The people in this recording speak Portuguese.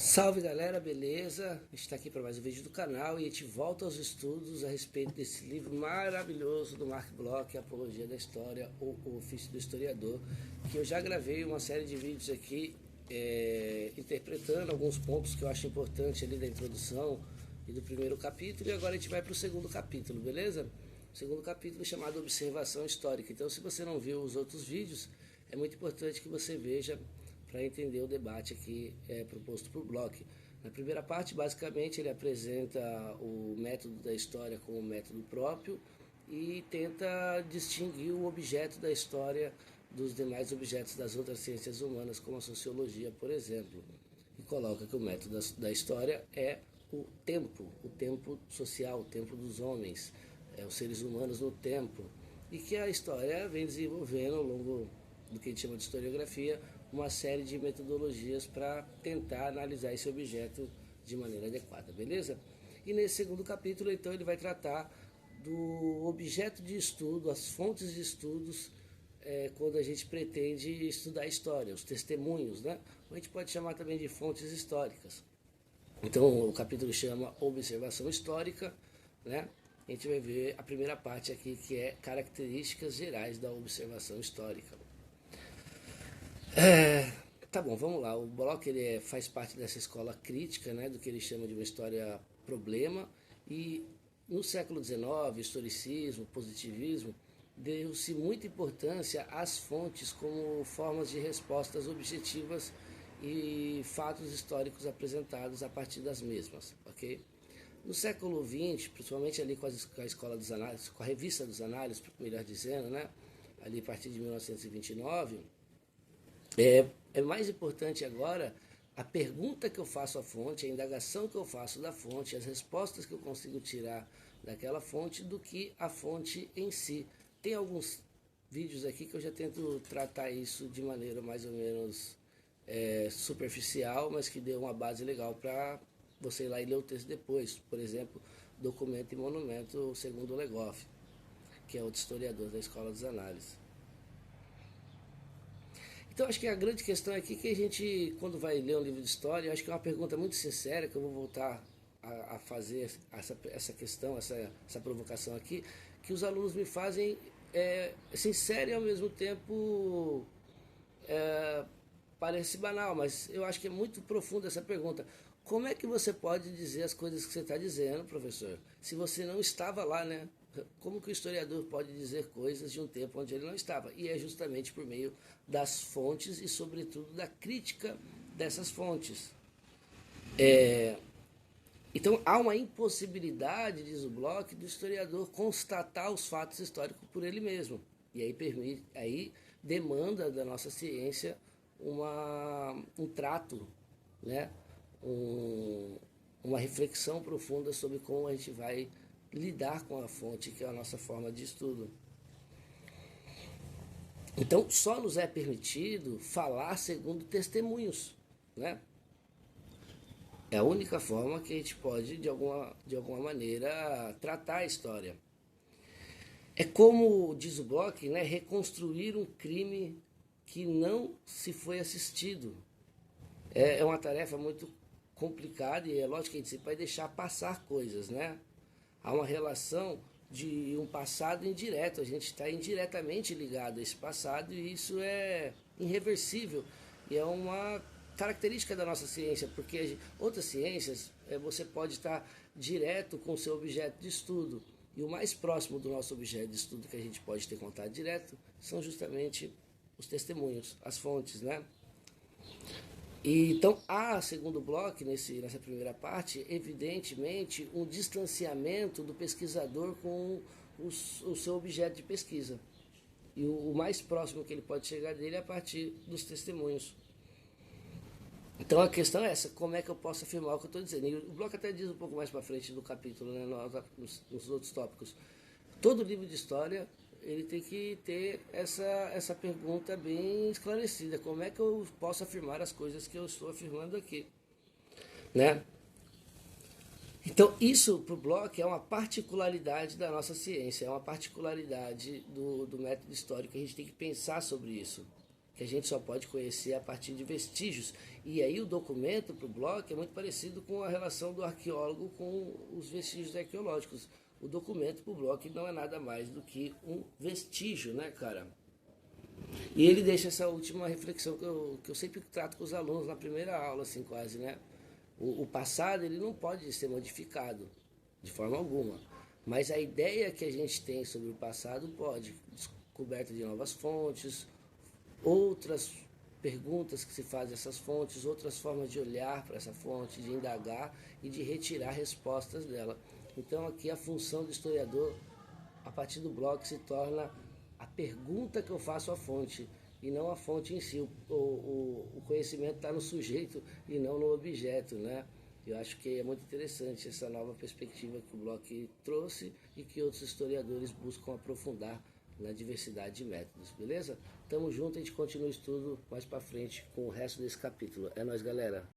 Salve galera, beleza? A gente está aqui para mais um vídeo do canal e a gente volta aos estudos a respeito desse livro maravilhoso do Mark Bloch, Apologia da História, ou O Ofício do Historiador, que eu já gravei uma série de vídeos aqui interpretando alguns pontos que eu acho importante ali da introdução e do primeiro capítulo, e agora a gente vai para o segundo capítulo, beleza? O segundo capítulo é chamado Observação Histórica. Então, se você não viu os outros vídeos, é muito importante que você veja para entender o debate aqui proposto por Bloch. Na primeira parte, basicamente, ele apresenta o método da história como método próprio e tenta distinguir o objeto da história dos demais objetos das outras ciências humanas, como a sociologia, por exemplo. E coloca que o método da história é o tempo social, o tempo dos homens, os seres humanos no tempo, e que a história vem desenvolvendo ao longo do que a gente chama de historiografia, uma série de metodologias para tentar analisar esse objeto de maneira adequada, beleza? E nesse segundo capítulo, então, ele vai tratar do objeto de estudo, as fontes de estudos, quando a gente pretende estudar a história, os testemunhos, né? Ou a gente pode chamar também de fontes históricas. Então, o capítulo chama Observação Histórica, né? A gente vai ver a primeira parte aqui, que é características gerais da observação histórica. Tá bom, vamos lá. O Bloch faz parte dessa escola crítica, né, do que ele chama de uma história problema, e no século XIX, historicismo, positivismo, deu-se muita importância às fontes como formas de respostas objetivas e fatos históricos apresentados a partir das mesmas, ok? No século XX, principalmente ali com a escola dos análises, com a revista dos análises, melhor dizendo, né, ali a partir de 1929, é mais importante agora a pergunta que eu faço à fonte, a indagação que eu faço da fonte, as respostas que eu consigo tirar daquela fonte, do que a fonte em si. Tem alguns vídeos aqui que eu já tento tratar isso de maneira mais ou menos superficial, mas que dê uma base legal para você ir lá e ler o texto depois. Por exemplo, Documento e Monumento segundo Legoff, que é outro historiador da Escola dos Análises. Então, acho que a grande questão aqui é que a gente, quando vai ler um livro de história, acho que é uma pergunta muito sincera, que eu vou voltar a fazer essa questão, essa provocação aqui, que os alunos me fazem sincera e ao mesmo tempo parece banal, mas eu acho que é muito profunda essa pergunta. Como é que você pode dizer as coisas que você está dizendo, professor, se você não estava lá, né? Como que o historiador pode dizer coisas de um tempo onde ele não estava? E é justamente por meio das fontes e, sobretudo, da crítica dessas fontes. Então, há uma impossibilidade, diz o Bloch, do historiador constatar os fatos históricos por ele mesmo. E aí demanda da nossa ciência um trato, né? Uma reflexão profunda sobre como a gente vai lidar com a fonte, que é a nossa forma de estudo. Então, só nos é permitido falar segundo testemunhos, né? É a única forma que a gente pode, de alguma maneira, tratar a história. É como diz o Bloch, né, reconstruir um crime que não se foi assistido. É uma tarefa muito complicada, e é lógico que a gente sempre vai deixar passar coisas, né? Há uma relação de um passado indireto, a gente está indiretamente ligado a esse passado, e isso é irreversível, e é uma característica da nossa ciência, porque outras ciências você pode estar direto com o seu objeto de estudo, e o mais próximo do nosso objeto de estudo que a gente pode ter contato direto são justamente os testemunhos, as fontes, né? E, então, há, segundo o Bloch, nessa primeira parte, evidentemente, um distanciamento do pesquisador com o seu objeto de pesquisa. E o mais próximo que ele pode chegar dele é a partir dos testemunhos. Então, a questão é essa: como é que eu posso afirmar o que eu estou dizendo? E o Bloch até diz um pouco mais para frente do capítulo, né, nos outros tópicos. Todo livro de história ele tem que ter essa pergunta bem esclarecida. Como é que eu posso afirmar as coisas que eu estou afirmando aqui? Né? Então, isso para o Bloch é uma particularidade da nossa ciência, é uma particularidade do método histórico. A gente tem que pensar sobre isso. que a gente só pode conhecer a partir de vestígios. E aí o documento para o bloco é muito parecido com a relação do arqueólogo com os vestígios arqueológicos. O documento para o bloco não é nada mais do que um vestígio, né, cara? E ele deixa essa última reflexão que eu sempre trato com os alunos na primeira aula, assim, quase, né? O passado, ele não pode ser modificado, de forma alguma. Mas a ideia que a gente tem sobre o passado pode. Descoberta de novas fontes, outras perguntas que se fazem a essas fontes, outras formas de olhar para essa fonte, de indagar e de retirar respostas dela. Então aqui a função do historiador, a partir do bloco, se torna a pergunta que eu faço à fonte, e não a fonte em si. O conhecimento está no sujeito e não no objeto, né? Eu acho que é muito interessante essa nova perspectiva que o Bloch trouxe e que outros historiadores buscam aprofundar na diversidade de métodos, beleza? Tamo junto, a gente continua o estudo mais para frente com o resto desse capítulo. É nóis, galera!